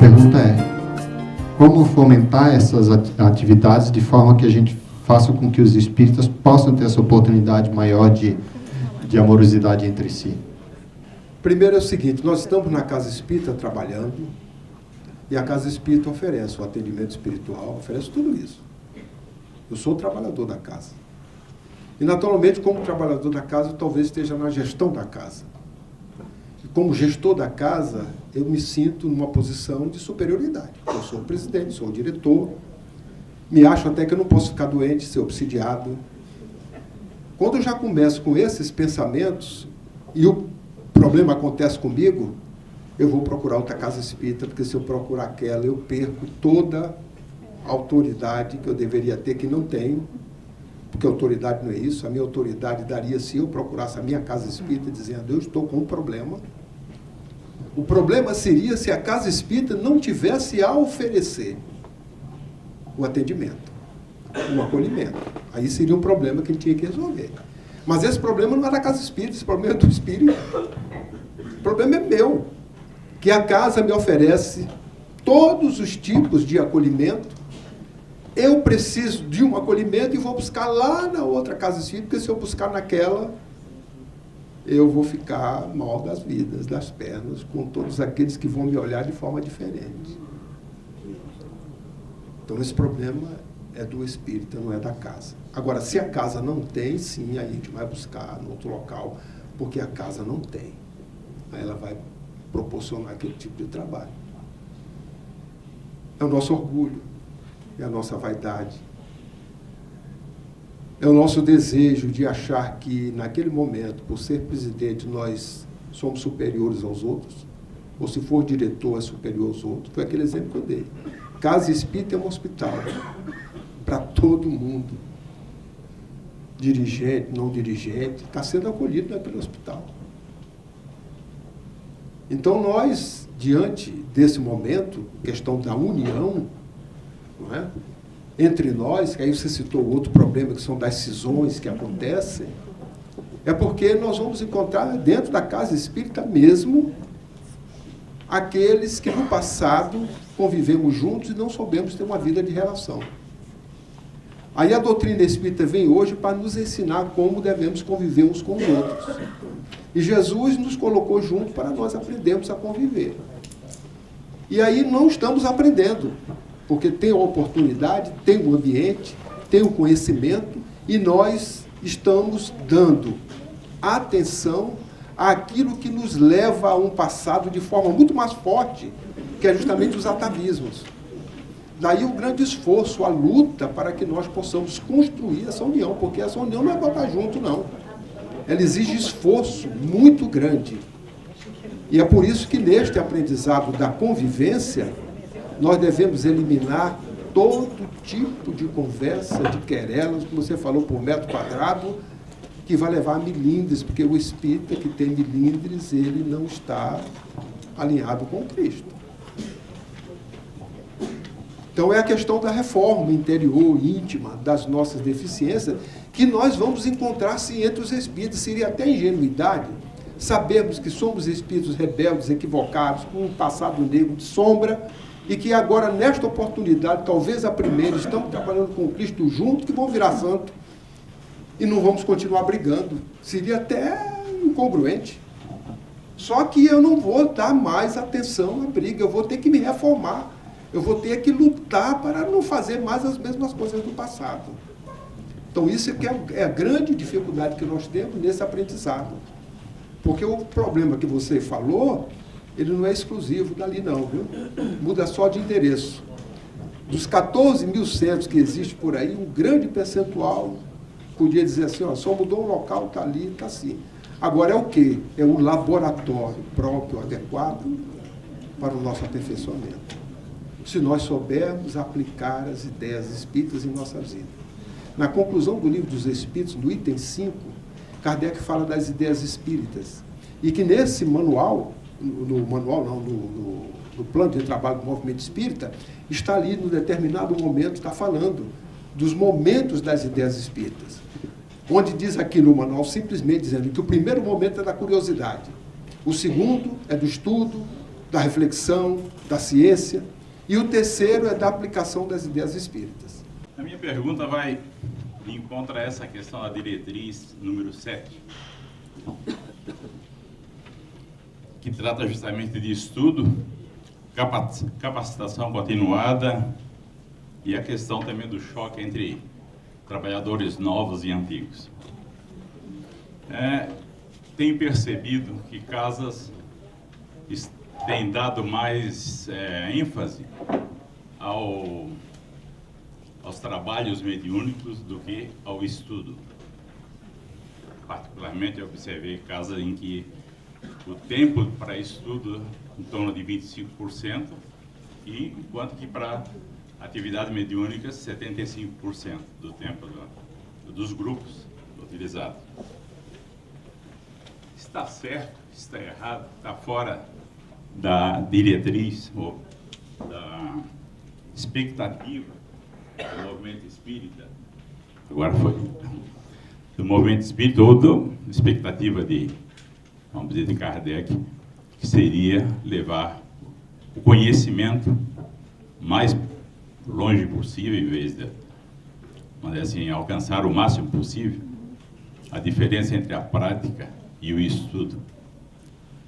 pergunta é: como fomentar essas atividades de forma que a gente faça com que os espíritas possam ter essa oportunidade maior de amorosidade entre si? Primeiro é o seguinte: nós estamos na Casa Espírita trabalhando, e a Casa Espírita oferece o atendimento espiritual, oferece tudo isso. Eu sou o trabalhador da casa. E, naturalmente, como trabalhador da casa, eu talvez esteja na gestão da casa. E, como gestor da casa, eu me sinto numa posição de superioridade. Eu sou o presidente, sou o diretor, me acho até que eu não posso ficar doente, ser obsidiado. Quando eu já começo com esses pensamentos, e o problema acontece comigo, eu vou procurar outra casa espírita, porque se eu procurar aquela, eu perco toda a autoridade que eu deveria ter, que não tenho, porque autoridade não é isso. A minha autoridade daria se eu procurasse a minha casa espírita dizendo: eu estou com um problema. O problema seria se a casa espírita não tivesse a oferecer o atendimento, o acolhimento. Aí seria um problema que ele tinha que resolver. Mas esse problema não é da casa espírita, esse problema é do espírito. O problema é meu, que a casa me oferece todos os tipos de acolhimento. Eu preciso de um acolhimento e vou buscar lá na outra casa espírita, porque se eu buscar naquela, eu vou ficar mal das vidas, das pernas, com todos aqueles que vão me olhar de forma diferente. Então, esse problema é do espírita, não é da casa. Agora, se a casa não tem, sim, aí a gente vai buscar no outro local, porque a casa não tem. Aí ela vai proporcionar aquele tipo de trabalho. É o nosso orgulho, é a nossa vaidade, é o nosso desejo de achar que, naquele momento, por ser presidente, nós somos superiores aos outros, ou se for diretor, é superior aos outros. Foi aquele exemplo que eu dei. Casa espírita é um hospital para todo mundo. Dirigente, não dirigente, está sendo acolhido naquele hospital. Então, nós, diante desse momento, questão da união, não é? Entre nós, que aí você citou outro problema, que são das cisões que acontecem, é porque nós vamos encontrar dentro da casa espírita mesmo aqueles que no passado convivemos juntos e não soubemos ter uma vida de relação. Aí a doutrina espírita vem hoje para nos ensinar como devemos conviver uns com os outros. E Jesus nos colocou junto para nós aprendermos a conviver. E aí não estamos aprendendo, porque tem a oportunidade, tem o ambiente, tem o conhecimento, e nós estamos dando atenção àquilo que nos leva a um passado de forma muito mais forte, que é justamente os atavismos. Daí o grande esforço, a luta para que nós possamos construir essa união, porque essa união não é botar junto, não. Ela exige esforço muito grande. E é por isso que neste aprendizado da convivência, nós devemos eliminar todo tipo de conversa, de querelas, como você falou, por metro quadrado, que vai levar a milindres, porque o espírita que tem milindres, ele não está alinhado com Cristo. Então é a questão da reforma interior, íntima, das nossas deficiências, que nós vamos encontrar, sim, entre os espíritos. Seria até ingenuidade sabermos que somos espíritos rebeldes, equivocados, com um passado negro de sombra, e que agora, nesta oportunidade, talvez a primeira, estamos trabalhando com Cristo junto, que vão virar santo, e não vamos continuar brigando. Seria até incongruente. Só que eu não vou dar mais atenção à briga, eu vou ter que me reformar, eu vou ter que lutar para não fazer mais as mesmas coisas do passado. Então, isso é a grande dificuldade que nós temos nesse aprendizado. Porque o problema que você falou, ele não é exclusivo dali não, viu? Muda só de endereço. Dos 14 mil centros que existem por aí, um grande percentual podia dizer assim, ó, só mudou um local, está ali, está assim. Agora é o quê? É o laboratório próprio, adequado para o nosso aperfeiçoamento. Se nós soubermos aplicar as ideias espíritas em nossa vida. Na conclusão do Livro dos Espíritos, no item 5, Kardec fala das ideias espíritas. E que nesse manual, no plano de trabalho do movimento espírita, está ali, no determinado momento, está falando dos momentos das ideias espíritas. Onde diz aqui no manual, simplesmente dizendo que o primeiro momento é da curiosidade, o segundo é do estudo, da reflexão, da ciência. E o terceiro é da aplicação das ideias espíritas. A minha pergunta vai de encontro a essa questão da diretriz número 7, que trata justamente de estudo, capacitação continuada e a questão também do choque entre trabalhadores novos e antigos. Tenho percebido que casas têm dado mais ênfase aos trabalhos mediúnicos do que ao estudo. Particularmente, eu observei casas em que o tempo para estudo em torno de 25%, enquanto que para atividade mediúnica 75% do tempo dos grupos utilizados. Está certo? Está errado? Está fora da diretriz ou da expectativa do movimento espírita? Agora foi do movimento espírita ou da expectativa vamos dizer, de Kardec, que seria levar o conhecimento mais longe possível, em vez de, vamos dizer assim, alcançar o máximo possível. A diferença entre a prática e o estudo.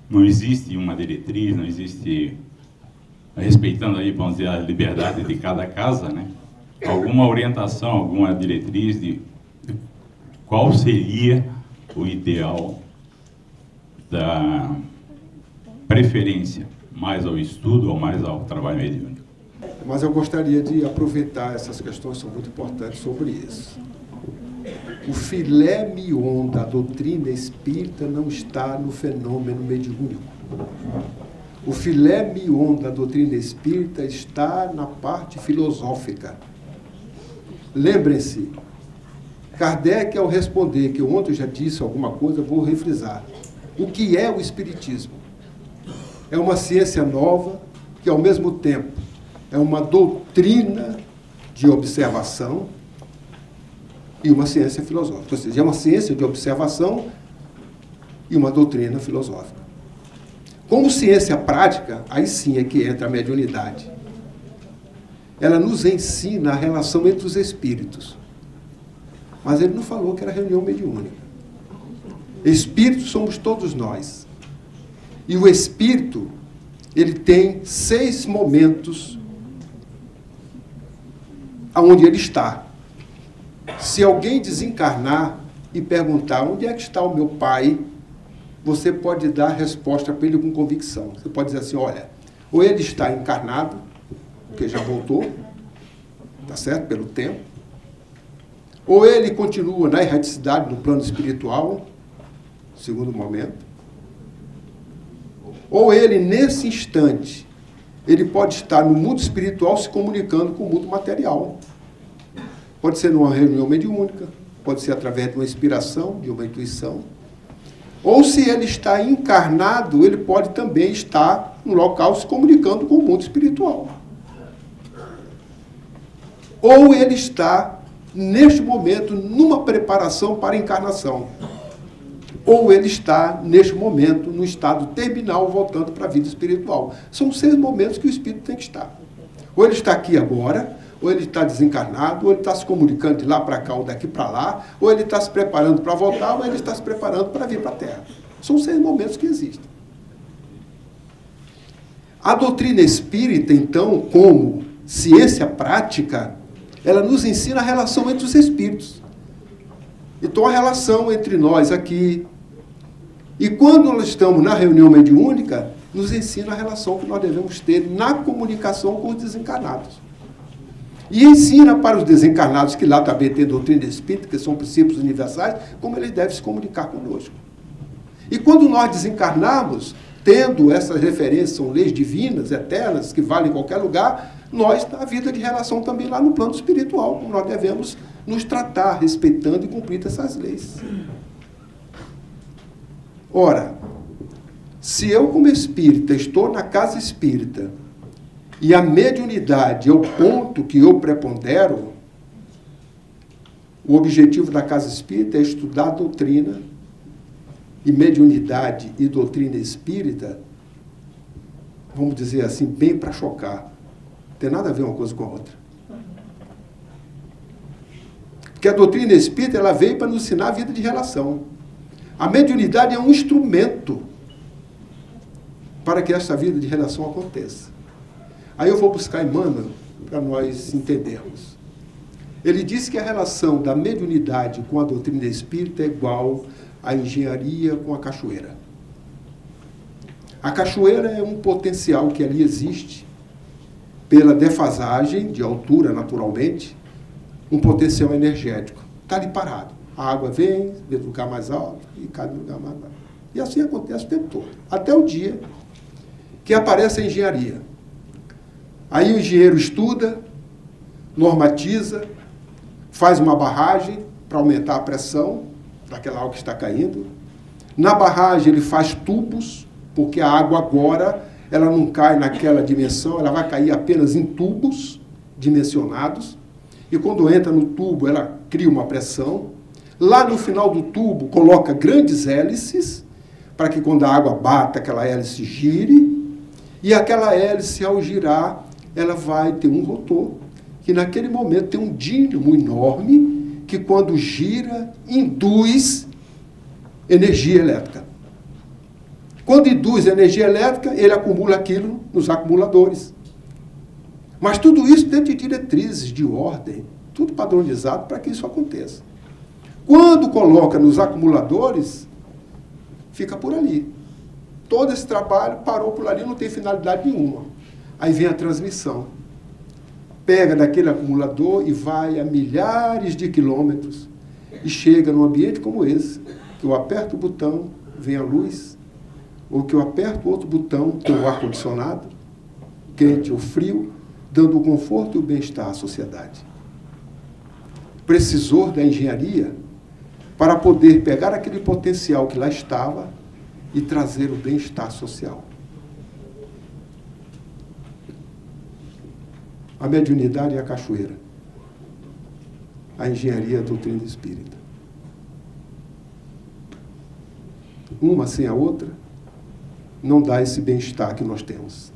Não existe uma diretriz, não existe, respeitando aí, vamos dizer, a liberdade de cada casa, né? Alguma orientação, alguma diretriz de qual seria o ideal da preferência, mais ao estudo ou mais ao trabalho mediúnico. Mas eu gostaria de aproveitar essas questões, são muito importantes sobre isso. O filé mignon da doutrina espírita não está no fenômeno mediúnico. O filé mignon da doutrina espírita está na parte filosófica. Lembrem-se, Kardec, ao responder, que ontem eu já disse alguma coisa, vou refrisar. O que é o espiritismo? É uma ciência nova, que ao mesmo tempo é uma doutrina de observação e uma ciência filosófica. Ou seja, é uma ciência de observação e uma doutrina filosófica. Como ciência prática, aí sim é que entra a mediunidade. Ela nos ensina a relação entre os espíritos. Mas ele não falou que era reunião mediúnica. Espíritos somos todos nós. E o espírito, ele tem 6 momentos aonde ele está. Se alguém desencarnar e perguntar onde é que está o meu pai, você pode dar a resposta para ele com convicção. Você pode dizer assim, olha, ou ele está encarnado, porque já voltou, tá certo? Pelo tempo, ou ele continua na erraticidade, no plano espiritual, segundo momento, ou ele, nesse instante, ele pode estar no mundo espiritual se comunicando com o mundo material. Pode ser numa reunião mediúnica, pode ser através de uma inspiração, de uma intuição. Ou se ele está encarnado, ele pode também estar no local se comunicando com o mundo espiritual. Ou ele está, neste momento, numa preparação para a encarnação. Ou ele está, neste momento, no estado terminal, voltando para a vida espiritual. São 6 momentos que o espírito tem que estar. Ou ele está aqui agora, ou ele está desencarnado, ou ele está se comunicando de lá para cá, ou daqui para lá, ou ele está se preparando para voltar, ou ele está se preparando para vir para a Terra. São 6 momentos que existem. A doutrina espírita, então, como ciência prática, ela nos ensina a relação entre os espíritos. Então, a relação entre nós aqui, e quando nós estamos na reunião mediúnica, nos ensina a relação que nós devemos ter na comunicação com os desencarnados. E ensina para os desencarnados, que lá também tem doutrina espírita, que são princípios universais, como eles devem se comunicar conosco. E quando nós desencarnarmos, tendo essas referências, são leis divinas, eternas, que valem em qualquer lugar, nós, na vida de relação também lá no plano espiritual, como nós devemos nos tratar, respeitando e cumprindo essas leis. Ora, se eu, como espírita, estou na casa espírita, e a mediunidade é o ponto que eu prepondero, o objetivo da casa espírita é estudar a doutrina, e mediunidade e doutrina espírita vamos dizer assim, bem para chocar. Não tem nada a ver uma coisa com a outra. Porque a doutrina espírita, ela veio para nos ensinar a vida de relação. A mediunidade é um instrumento para que essa vida de relação aconteça. Aí eu vou buscar Emmanuel para nós entendermos. Ele diz que a relação da mediunidade com a doutrina espírita é igual à engenharia com a cachoeira. A cachoeira é um potencial que ali existe, pela defasagem de altura, naturalmente, um potencial energético. Está ali parado. A água vem de lugar mais alto e cai no lugar mais baixo. E assim acontece o tempo todo. Até o dia que aparece a engenharia. Aí o engenheiro estuda, normatiza, faz uma barragem para aumentar a pressão daquela água que está caindo. Na barragem ele faz tubos, porque a água agora ela não cai naquela dimensão, ela vai cair apenas em tubos dimensionados. E quando entra no tubo, ela cria uma pressão. Lá no final do tubo, coloca grandes hélices, para que quando a água bata, aquela hélice gire. E aquela hélice, ao girar, ela vai ter um rotor, que naquele momento tem um dínamo enorme, que quando gira, induz energia elétrica. Quando induz energia elétrica, ele acumula aquilo nos acumuladores. Mas tudo isso dentro de diretrizes, de ordem, tudo padronizado para que isso aconteça. Quando coloca nos acumuladores, fica por ali. Todo esse trabalho parou por ali, não tem finalidade nenhuma. Aí vem a transmissão. Pega daquele acumulador e vai a milhares de quilômetros e chega num ambiente como esse, que eu aperto o botão, vem a luz, ou que eu aperto outro botão, tem o ar-condicionado, quente ou frio, dando o conforto e o bem-estar à sociedade. Precisou da engenharia para poder pegar aquele potencial que lá estava e trazer o bem-estar social. A mediunidade é a cachoeira. A engenharia é a doutrina espírita. Uma sem a outra não dá esse bem-estar que nós temos.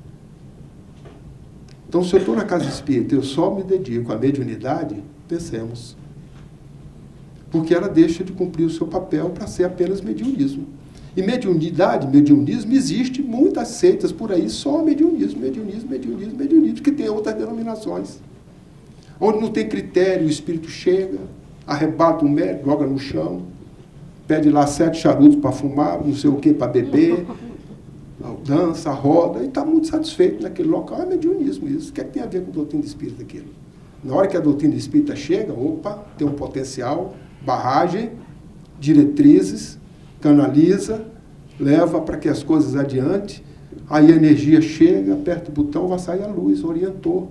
Então, se eu estou na casa espírita e eu só me dedico à mediunidade, pensemos. Porque ela deixa de cumprir o seu papel para ser apenas mediunismo. E mediunidade, mediunismo, existe muitas seitas por aí, só mediunismo, que tem outras denominações. Onde não tem critério, o espírito chega, arrebata o médico, joga no chão, pede lá 7 charutos para fumar, não sei o que para beber, dança, roda, e está muito satisfeito naquele local. É mediunismo isso. O que é que tem a ver com a doutrina espírita aquilo? Na hora que a doutrina espírita chega, opa, tem um potencial, barragem, diretrizes, canaliza, leva para que as coisas adiante, aí a energia chega, aperta o botão, vai sair a luz, orientou.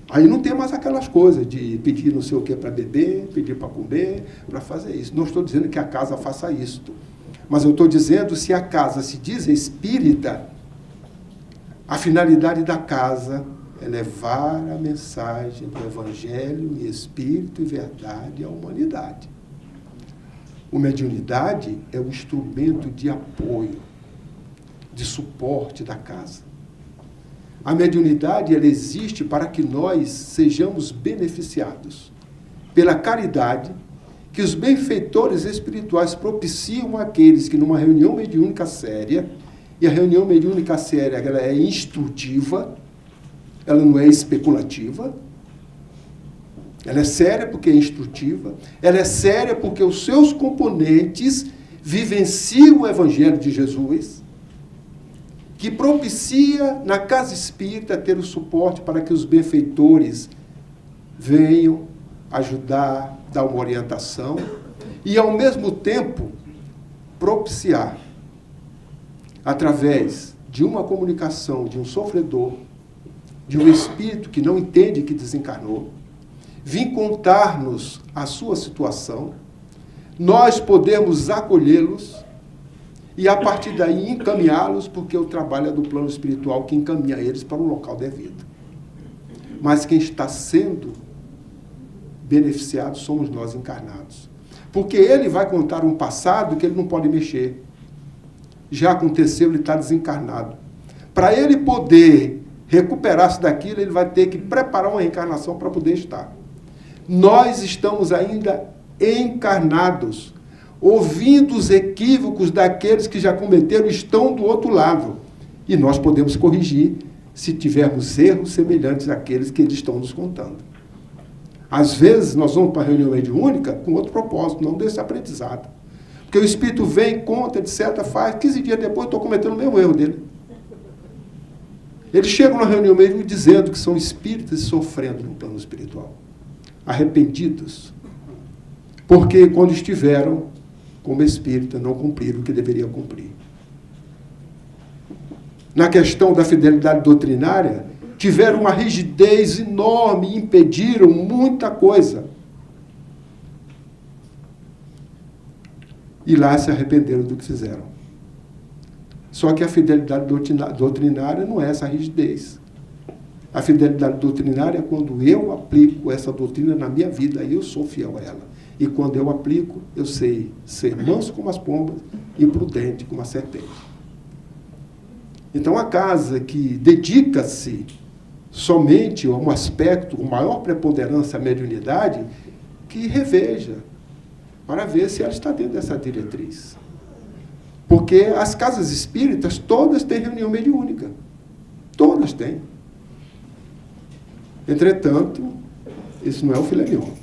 Aí não tem mais aquelas coisas de pedir não sei o que para beber, pedir para comer, para fazer isso. Não estou dizendo que a casa faça isto, mas eu estou dizendo, se a casa se diz espírita, a finalidade da casa é levar a mensagem do Evangelho em espírito e verdade à humanidade. A mediunidade é um instrumento de apoio, de suporte da casa. A mediunidade, ela existe para que nós sejamos beneficiados pela caridade que os benfeitores espirituais propiciam àqueles que numa reunião mediúnica séria, e a reunião mediúnica séria ela é instrutiva, ela não é especulativa, ela é séria porque é instrutiva, ela é séria porque os seus componentes vivenciam o Evangelho de Jesus, que propicia na casa espírita ter o suporte para que os benfeitores venham ajudar, dar uma orientação e, ao mesmo tempo, propiciar, através de uma comunicação de um sofredor, de um espírito que não entende que desencarnou, vir contar-nos a sua situação, nós podemos acolhê-los e, a partir daí, encaminhá-los, porque o trabalho é do plano espiritual que encaminha eles para o local devido. Mas quem está sendo beneficiado somos nós encarnados. Porque ele vai contar um passado que ele não pode mexer. Já aconteceu, ele está desencarnado. Para ele poder recuperar-se daquilo, ele vai ter que preparar uma reencarnação para poder estar. Nós estamos ainda encarnados, ouvindo os equívocos daqueles que já cometeram, estão do outro lado. E nós podemos corrigir se tivermos erros semelhantes àqueles que eles estão nos contando. Às vezes, nós vamos para a reunião mediúnica com outro propósito, não desse aprendizado. Porque o espírito vem, conta, etc., faz, 15 dias depois eu estou cometendo o mesmo erro dele. Eles chegam na reunião mesmo dizendo que são espíritas sofrendo no plano espiritual, arrependidos, porque quando estiveram como espírita não cumpriram o que deveriam cumprir. Na questão da fidelidade doutrinária, tiveram uma rigidez enorme e impediram muita coisa. E lá se arrependeram do que fizeram. Só que a fidelidade doutrinária não é essa rigidez. A fidelidade doutrinária é quando eu aplico essa doutrina na minha vida, eu sou fiel a ela. E quando eu aplico, eu sei ser manso como as pombas e prudente como a serpente. Então, a casa que dedica-se somente a um aspecto, com maior preponderância à mediunidade, que reveja, para ver se ela está dentro dessa diretriz. Porque as casas espíritas, todas têm reunião mediúnica. Todas têm. Entretanto, isso não é o filé mignon.